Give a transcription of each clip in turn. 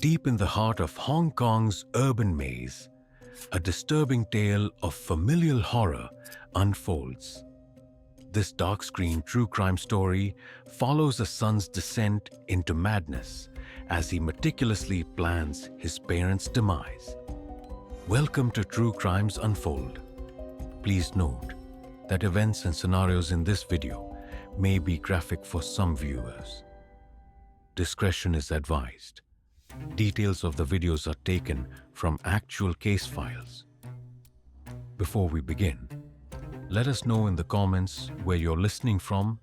Deep in the heart of Hong Kong's urban maze, a disturbing tale of familial horror unfolds. This dark-screen true crime story follows a son's descent into madness as he meticulously plans his parents' demise. Welcome to True Crimes Unfold. Please note that events and scenarios in this video may be graphic for some viewers. Discretion is advised. Details of the videos are taken from actual case files. Before we begin, let us know in the comments where you're listening from,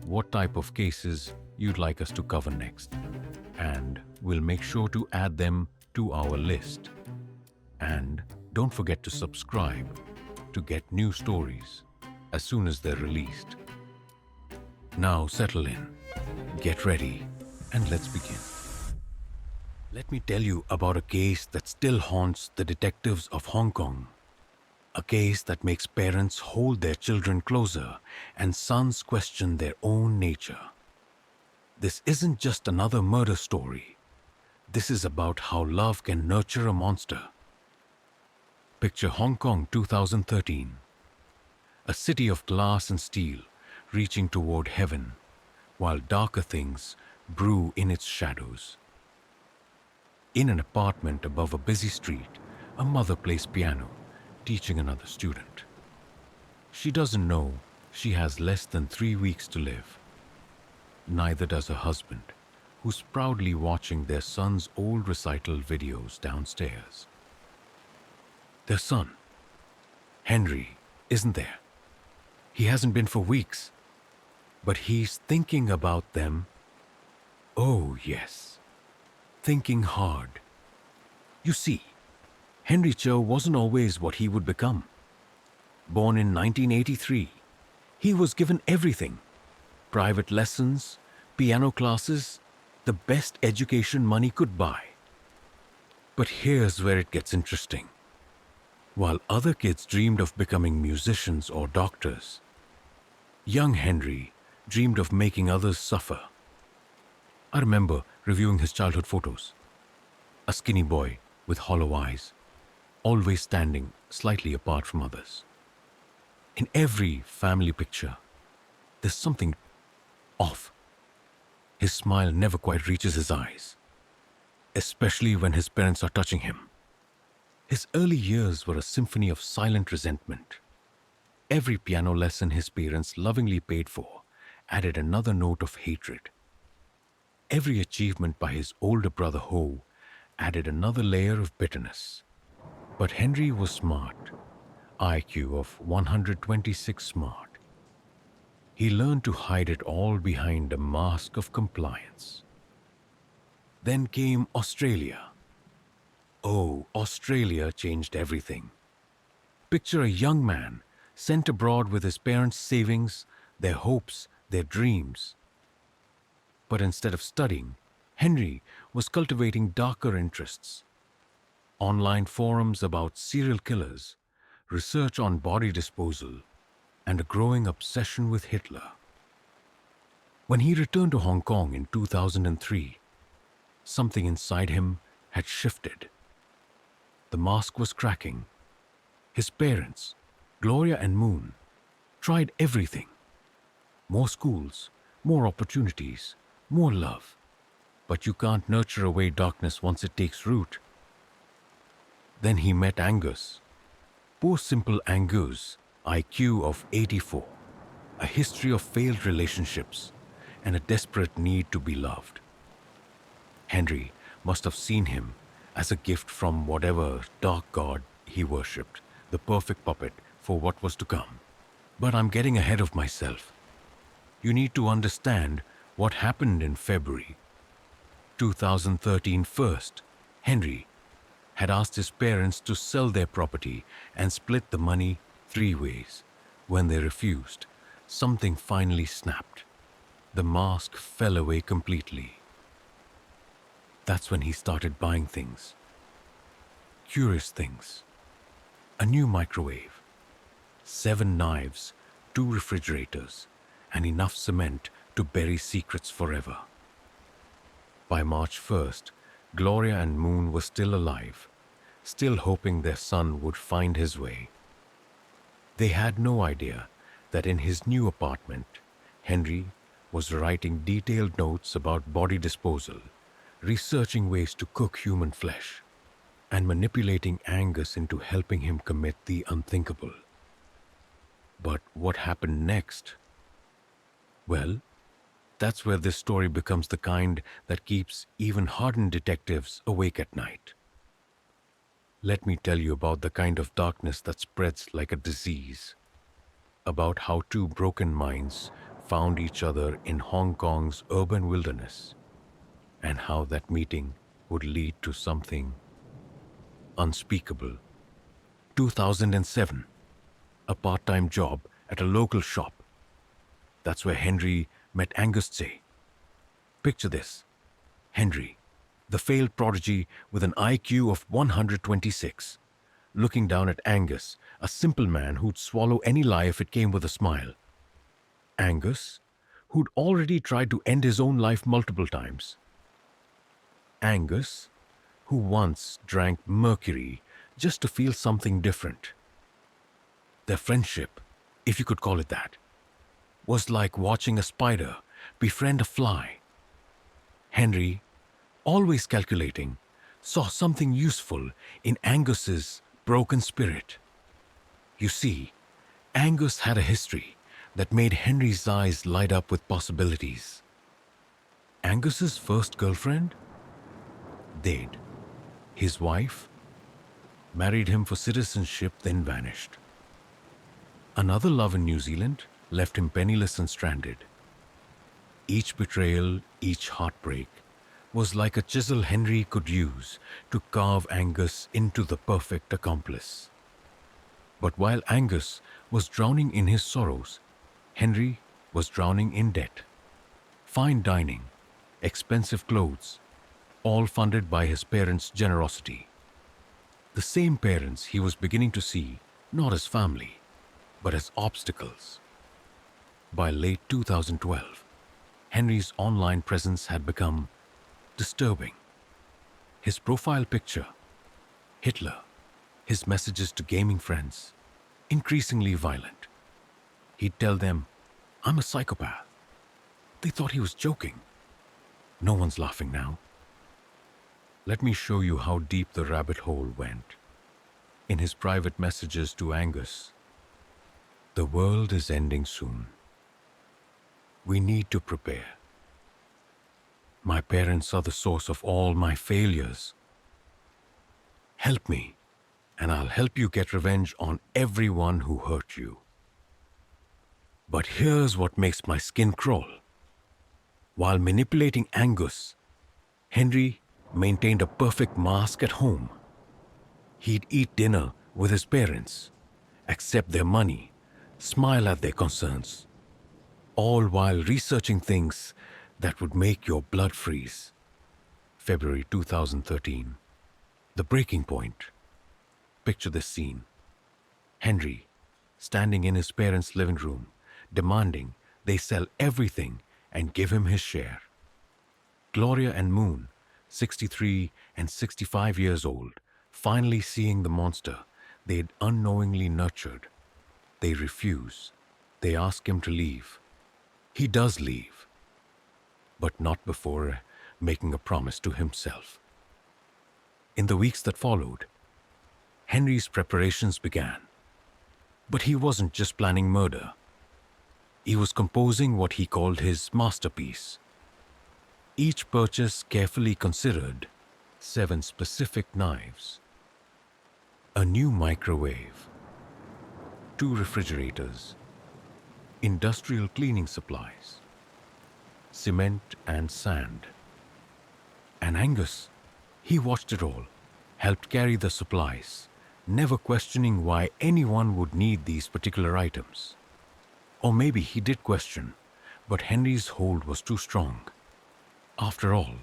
what type of cases you'd like us to cover next, and we'll make sure to add them to our list. And don't forget to subscribe to get new stories as soon as they're released. Now settle in, get ready, and let's begin. Let me tell you about a case that still haunts the detectives of Hong Kong. A case that makes parents hold their children closer and sons question their own nature. This isn't just another murder story. This is about how love can nurture a monster. Picture Hong Kong 2013. A city of glass and steel reaching toward heaven, while darker things brew in its shadows. In an apartment above a busy street, a mother plays piano, teaching another student. She doesn't know she has less than 3 weeks to live. Neither does her husband, who's proudly watching their son's old recital videos downstairs. Their son, Henry, isn't there. He hasn't been for weeks, but he's thinking about them. Oh yes. Thinking hard. You see, Henry Chau wasn't always what he would become. Born in 1983, he was given everything. Private lessons, piano classes, the best education money could buy. But here's where it gets interesting. While other kids dreamed of becoming musicians or doctors, young Henry dreamed of making others suffer. I remember reviewing his childhood photos. A skinny boy with hollow eyes, always standing slightly apart from others. In every family picture, there's something off. His smile never quite reaches his eyes, especially when his parents are touching him. His early years were a symphony of silent resentment. Every piano lesson his parents lovingly paid for added another note of hatred. Every achievement by his older brother Ho added another layer of bitterness. But Henry was smart, IQ of 126 smart. He learned to hide it all behind a mask of compliance. Then came Australia. Oh, Australia changed everything. Picture a young man sent abroad with his parents' savings, their hopes, their dreams. But instead of studying, Henry was cultivating darker interests. Online forums about serial killers, research on body disposal, and a growing obsession with Hitler. When he returned to Hong Kong in 2003, something inside him had shifted. The mask was cracking. His parents, Gloria and Moon, tried everything. More schools, more opportunities, more love. But you can't nurture away darkness once it takes root. Then he met Angus. Poor simple Angus, IQ of 84, a history of failed relationships, and a desperate need to be loved. Henry must have seen him as a gift from whatever dark god he worshipped, the perfect puppet for what was to come. But I'm getting ahead of myself. You need to understand what happened in February 2013 first. Henry had asked his parents to sell their property and split the money 3 ways. When they refused, something finally snapped. The mask fell away completely. That's when he started buying things. Curious things. A new microwave, 7 knives, 2 refrigerators, and enough cement to bury secrets forever. By March 1st, Gloria and Moon were still alive, still hoping their son would find his way. They had no idea that in his new apartment, Henry was writing detailed notes about body disposal, researching ways to cook human flesh, and manipulating Angus into helping him commit the unthinkable. But what happened next? Well, that's where this story becomes the kind that keeps even hardened detectives awake at night. Let me tell you about the kind of darkness that spreads like a disease, about how two broken minds found each other in Hong Kong's urban wilderness, and how that meeting would lead to something unspeakable. 2007, a part-time job at a local shop. That's where Henry met Angus Tse. Picture this. Henry, the failed prodigy with an IQ of 126, looking down at Angus, a simple man who'd swallow any lie if it came with a smile. Angus, who'd already tried to end his own life multiple times. Angus, who once drank mercury just to feel something different. Their friendship, if you could call it that, was like watching a spider befriend a fly. Henry, always calculating, saw something useful in Angus's broken spirit. You see, Angus had a history that made Henry's eyes light up with possibilities. Angus's first girlfriend? Died. His wife? Married him for citizenship, then vanished. Another love in New Zealand left him penniless and stranded. Each betrayal, each heartbreak, was like a chisel Henry could use to carve Angus into the perfect accomplice. But while Angus was drowning in his sorrows, Henry was drowning in debt. Fine dining, expensive clothes, all funded by his parents' generosity. The same parents he was beginning to see not as family, but as obstacles. By late 2012, Henry's online presence had become disturbing. His profile picture, Hitler, his messages to gaming friends, increasingly violent. He'd tell them, "I'm a psychopath." They thought he was joking. No one's laughing now. Let me show you how deep the rabbit hole went. In his private messages to Angus, "The world is ending soon. We need to prepare. My parents are the source of all my failures. Help me, and I'll help you get revenge on everyone who hurt you." But here's what makes my skin crawl. While manipulating Angus, Henry maintained a perfect mask at home. He'd eat dinner with his parents, accept their money, smile at their concerns, all while researching things that would make your blood freeze. February 2013. The breaking point. Picture this scene. Henry, standing in his parents' living room, demanding they sell everything and give him his share. Gloria and Moon, 63 and 65 years old, finally seeing the monster they'd unknowingly nurtured. They refuse. They ask him to leave. He does leave, but not before making a promise to himself. In the weeks that followed, Henry's preparations began. But he wasn't just planning murder. He was composing what he called his masterpiece. Each purchase carefully considered, 7 specific knives, a new microwave, 2 refrigerators, industrial cleaning supplies, cement and sand. And Angus, he watched it all, helped carry the supplies, never questioning why anyone would need these particular items. Or maybe he did question, but Henry's hold was too strong. After all,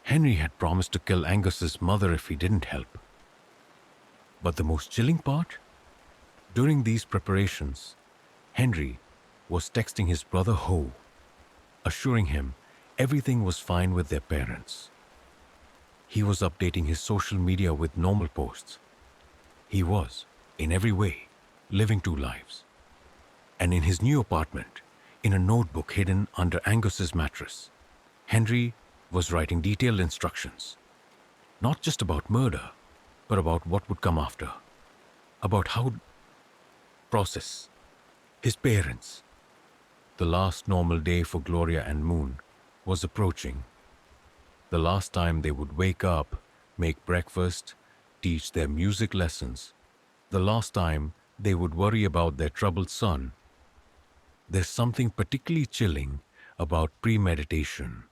Henry had promised to kill Angus's mother if he didn't help. But the most chilling part? During these preparations, Henry was texting his brother Ho, assuring him everything was fine with their parents. He was updating his social media with normal posts. He was, in every way, living two lives. And in his new apartment, in a notebook hidden under Angus's mattress, Henry was writing detailed instructions, not just about murder, but about what would come after, about how to process his parents. The last normal day for Gloria and Moon was approaching. The last time they would wake up, make breakfast, teach their music lessons. The last time they would worry about their troubled son. There's something particularly chilling about premeditation,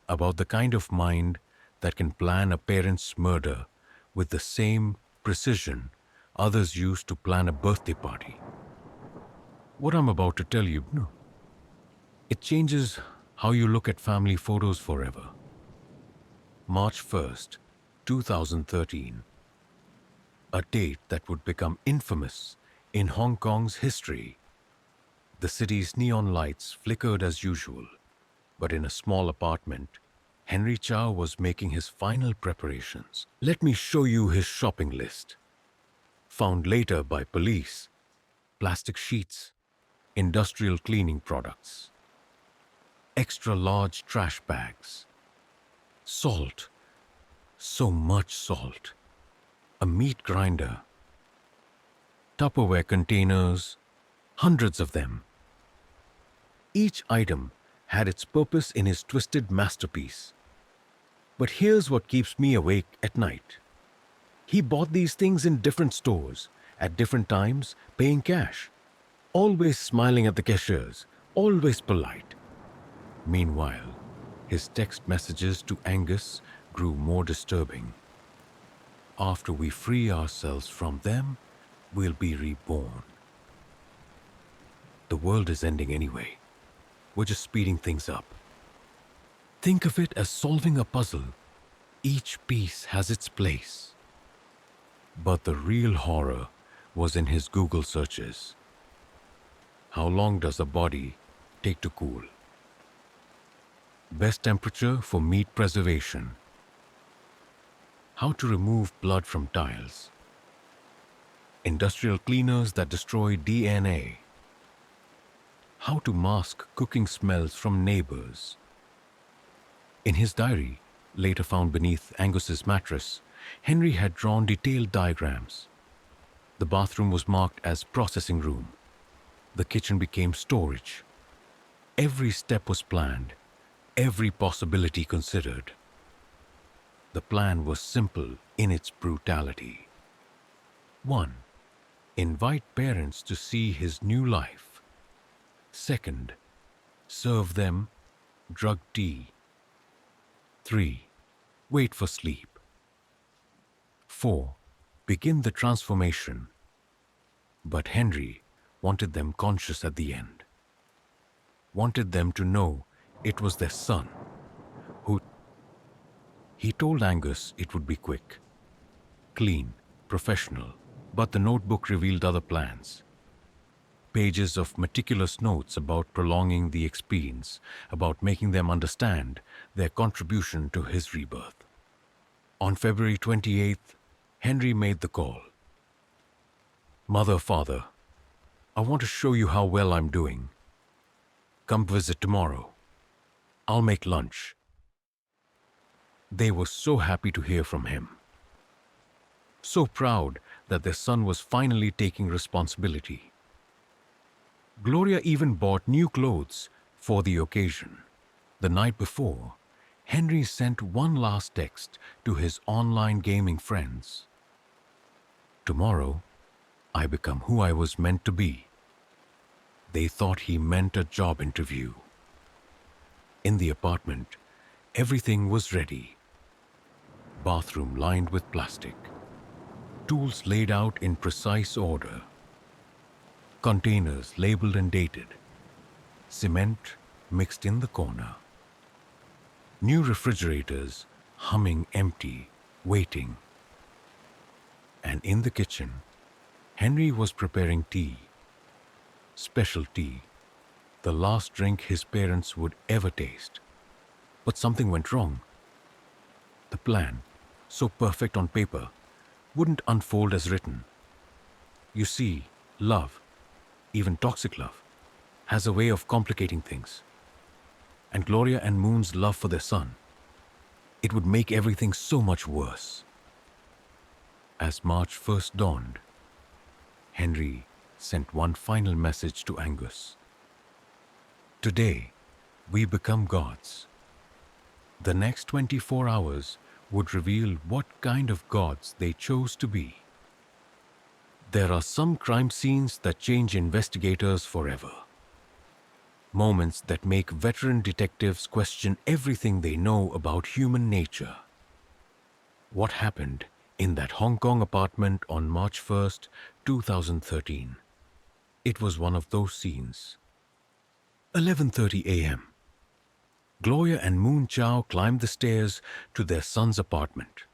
about the kind of mind that can plan a parent's murder with the same precision others use to plan a birthday party. What I'm about to tell you, no, it changes how you look at family photos forever. March 1st, 2013. A date that would become infamous in Hong Kong's history. The city's neon lights flickered as usual, but in a small apartment, Henry Chau was making his final preparations. Let me show you his shopping list. Found later by police: plastic sheets, industrial cleaning products, extra large trash bags, salt, so much salt, a meat grinder, Tupperware containers, hundreds of them. Each item had its purpose in his twisted masterpiece. But here's what keeps me awake at night. He bought these things in different stores, at different times, paying cash, always smiling at the cashiers, always polite. Meanwhile, his text messages to Angus grew more disturbing. After we free ourselves from them, we'll be reborn. The world is ending anyway. We're just speeding things up. Think of it as solving a puzzle. Each piece has its place. But the real horror was in his Google searches. How long does a body take to cool? Best temperature for meat preservation. How to remove blood from tiles. Industrial cleaners that destroy DNA. How to mask cooking smells from neighbors. In his diary, later found beneath Angus's mattress, Henry had drawn detailed diagrams. The bathroom was marked as processing room. The kitchen became storage. Every step was planned, every possibility considered. The plan was simple in its brutality. 1. Invite parents to see his new life. 2. Serve them drug tea. 3. Wait for sleep. 4. Begin the transformation. But Henry wanted them conscious at the end. Wanted them to know it was their son who... He told Angus it would be quick, clean, professional, but the notebook revealed other plans. Pages of meticulous notes about prolonging the experience, about making them understand their contribution to his rebirth. On February 28th, Henry made the call. Mother, father, I want to show you how well I'm doing. Come visit tomorrow. I'll make lunch. They were so happy to hear from him. So proud that their son was finally taking responsibility. Gloria even bought new clothes for the occasion. The night before, Henry sent one last text to his online gaming friends. Tomorrow, I become who I was meant to be. They thought he meant a job interview. In the apartment, everything was ready. Bathroom lined with plastic. Tools laid out in precise order. Containers labeled and dated. Cement mixed in the corner. New refrigerators humming empty, waiting. And in the kitchen, Henry was preparing tea. Special tea, the last drink his parents would ever taste. But something went wrong. The plan, so perfect on paper, wouldn't unfold as written. You see, love, even toxic love, has a way of complicating things. And Gloria and Moon's love for their son, it would make everything so much worse. As March 1st dawned, Henry sent one final message to Angus. Today, we become gods. The next 24 hours would reveal what kind of gods they chose to be. There are some crime scenes that change investigators forever. Moments that make veteran detectives question everything they know about human nature. What happened in that Hong Kong apartment on March 1st, 2013? It was one of those scenes. 11:30 a.m. Gloria and Moon Chau climbed the stairs to their son's apartment.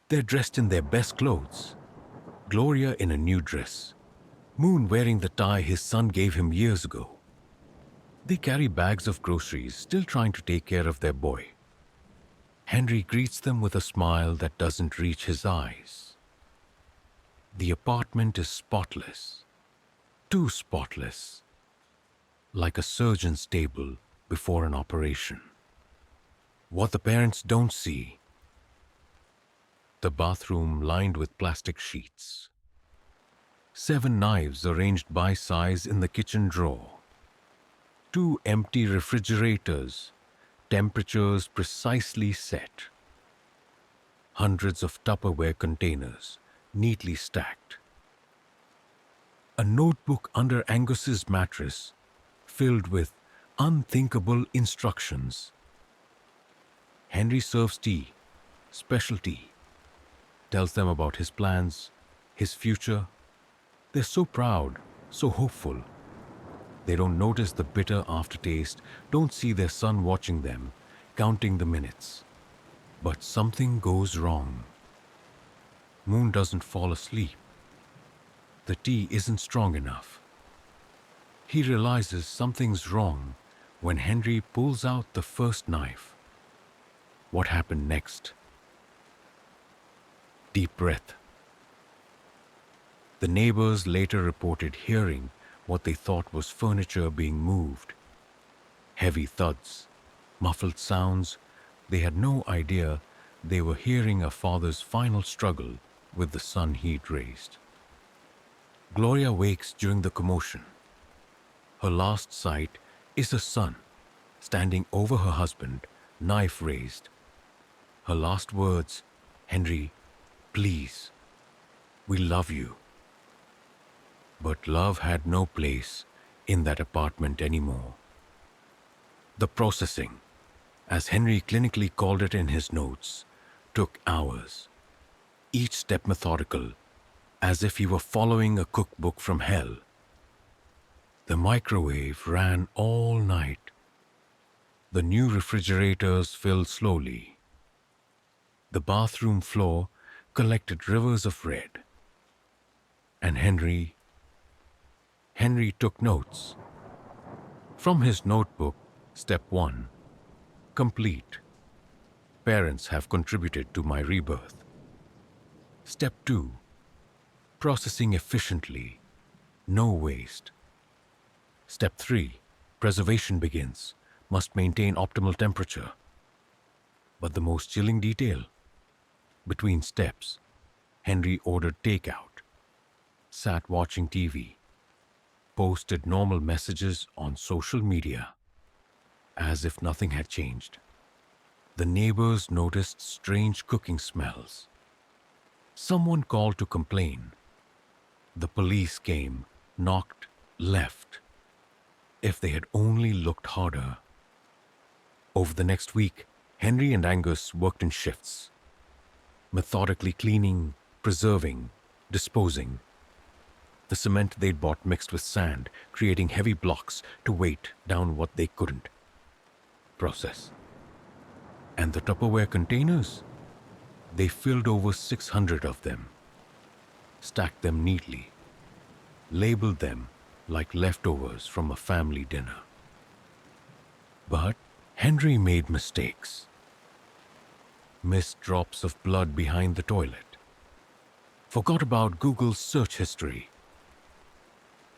They're dressed in their best clothes. Gloria in a new dress. Moon wearing the tie his son gave him years ago. They carry bags of groceries, still trying to take care of their boy. Henry greets them with a smile that doesn't reach his eyes. The apartment is spotless. Too spotless. Like a surgeon's table before an operation. What the parents don't see. The bathroom lined with plastic sheets. 7 knives arranged by size in the kitchen drawer. 2 empty refrigerators, temperatures precisely set. Hundreds of Tupperware containers, neatly stacked. A notebook under Angus's mattress, filled with unthinkable instructions. Henry serves tea, special tea, tells them about his plans, his future. They're so proud, so hopeful. They don't notice the bitter aftertaste, don't see their son watching them, counting the minutes. But something goes wrong. Moon doesn't fall asleep. The tea isn't strong enough. He realizes something's wrong when Henry pulls out the first knife. What happened next? Deep breath. The neighbors later reported hearing what they thought was furniture being moved. Heavy thuds, muffled sounds. They had no idea they were hearing a father's final struggle with the son he'd raised. Gloria wakes during the commotion. Her last sight is her son, standing over her husband, knife raised. Her last words, "Henry, please, we love you." But love had no place in that apartment anymore. The processing, as Henry clinically called it in his notes, took hours. Each step methodical, as if he were following a cookbook from hell. The microwave ran all night. The new refrigerators filled slowly. The bathroom floor collected rivers of red. And Henry took notes. From his notebook, step 1, complete. Parents have contributed to my rebirth. Step 2, processing efficiently, no waste. Step 3, preservation begins, must maintain optimal temperature. But the most chilling detail, between steps, Henry ordered takeout, sat watching TV, posted normal messages on social media, as if nothing had changed. The neighbors noticed strange cooking smells. Someone called to complain. The police came, knocked, left. If they had only looked harder. Over the next week, Henry and Angus worked in shifts, methodically cleaning, preserving, disposing. The cement they'd bought mixed with sand, creating heavy blocks to weight down what they couldn't process. And the Tupperware containers? They filled over 600 of them, stacked them neatly, labeled them like leftovers from a family dinner. But Henry made mistakes. Missed drops of blood behind the toilet. Forgot about Google's search history.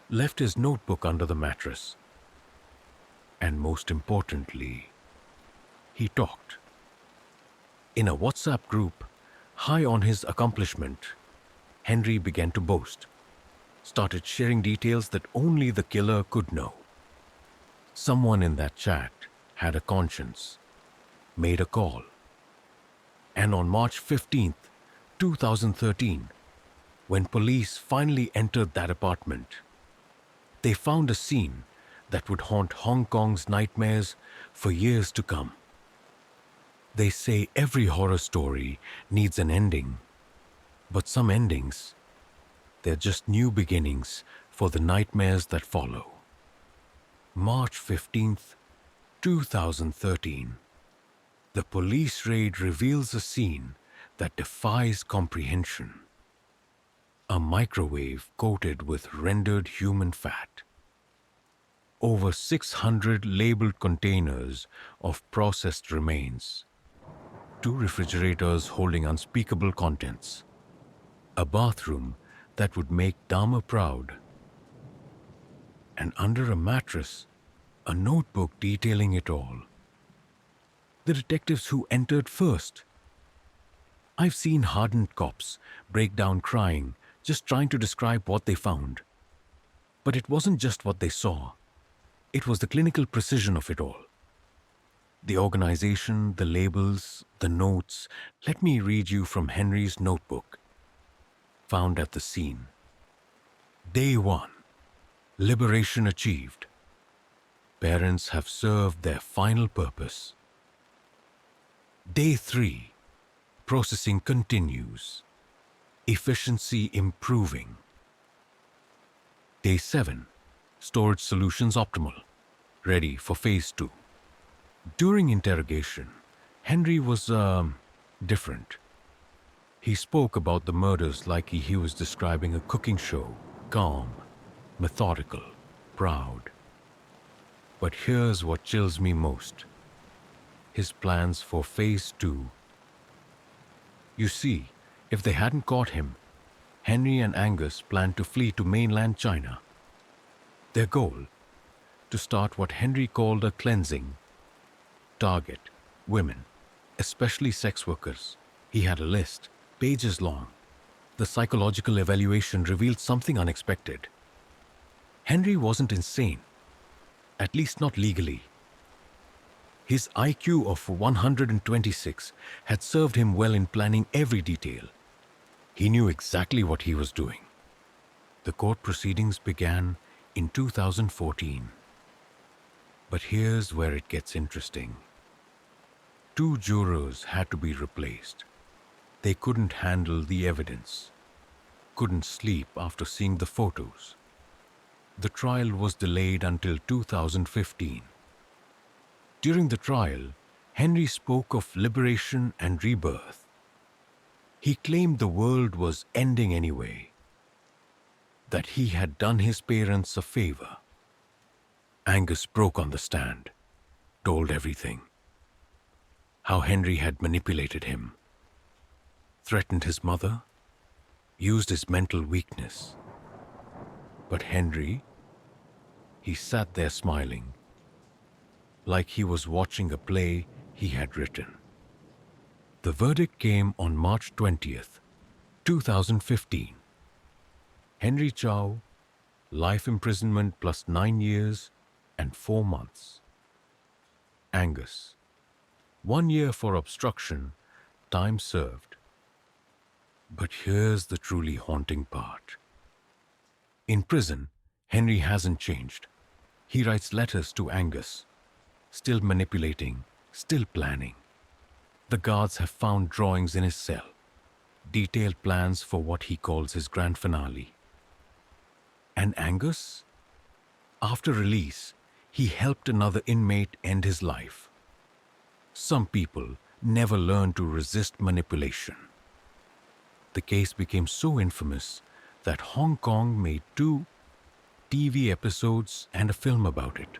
Left his notebook under the mattress. And most importantly, he talked. In a WhatsApp group, high on his accomplishment, Henry began to boast. Started sharing details that only the killer could know. Someone in that chat had a conscience, made a call. And on March 15th, 2013, when police finally entered that apartment, they found a scene that would haunt Hong Kong's nightmares for years to come. They say every horror story needs an ending, but some endings, they're just new beginnings for the nightmares that follow. March 15th, 2013. The police raid reveals a scene that defies comprehension. A microwave coated with rendered human fat. Over 600 labeled containers of processed remains. 2 refrigerators holding unspeakable contents. A bathroom that would make Dahmer proud. And under a mattress, a notebook detailing it all. The detectives who entered first. I've seen hardened cops break down crying, just trying to describe what they found. But it wasn't just what they saw. It was the clinical precision of it all. The organization, the labels, the notes. Let me read you from Henry's notebook. Found at the scene. Day 1. Liberation achieved. Parents have served their final purpose. Day 3. Processing continues. Efficiency improving. Day 7. Storage solutions optimal. Ready for phase 2. During interrogation, Henry was, different. He spoke about the murders like he was describing a cooking show. Calm, methodical, proud. But here's what chills me most. His plans for phase 2. You see, if they hadn't caught him, Henry and Angus planned to flee to mainland China. Their goal? To start what Henry called a cleansing. Target: women, especially sex workers. He had a list, pages long. The psychological evaluation revealed something unexpected. Henry wasn't insane, at least not legally. His IQ of 126 had served him well in planning every detail. He knew exactly what he was doing. The court proceedings began in 2014. But here's where it gets interesting. 2 jurors had to be replaced. They couldn't handle the evidence, couldn't sleep after seeing the photos. The trial was delayed until 2015. During the trial, Henry spoke of liberation and rebirth. He claimed the world was ending anyway, that he had done his parents a favor. Angus broke on the stand, told everything. How Henry had manipulated him, threatened his mother, used his mental weakness. But Henry, he sat there smiling, like he was watching a play he had written. The verdict came on March 20th, 2015. Henry Chau, life imprisonment plus 9 years and 4 months. Angus, 1 year for obstruction, time served. But here's the truly haunting part. In prison, Henry hasn't changed. He writes letters to Angus, still manipulating, still planning. The guards have found drawings in his cell, detailed plans for what he calls his grand finale. And Angus? After release, he helped another inmate end his life. Some people never learn to resist manipulation. The case became so infamous that Hong Kong made 2 TV episodes and a film about it.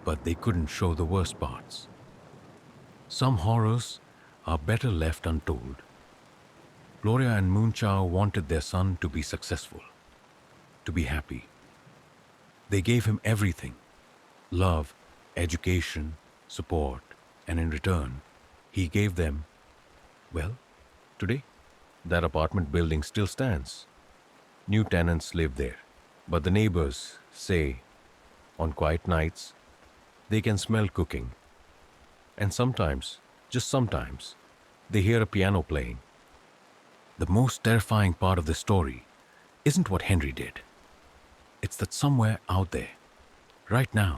But they couldn't show the worst parts. Some horrors are better left untold. Gloria and Moon Chau wanted their son to be successful, to be happy. They gave him everything: love, education, support, and in return, he gave them, well, today, that apartment building still stands. New tenants live there, but the neighbors say on quiet nights they can smell cooking, and sometimes, just sometimes, they hear a piano playing. The most terrifying part of the story isn't what Henry did. It's that somewhere out there, right now,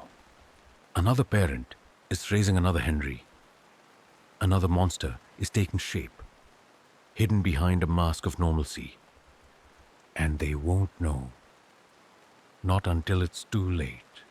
another parent is raising another Henry. Another monster is taking shape, hidden behind a mask of normalcy. And they won't know. Not until it's too late.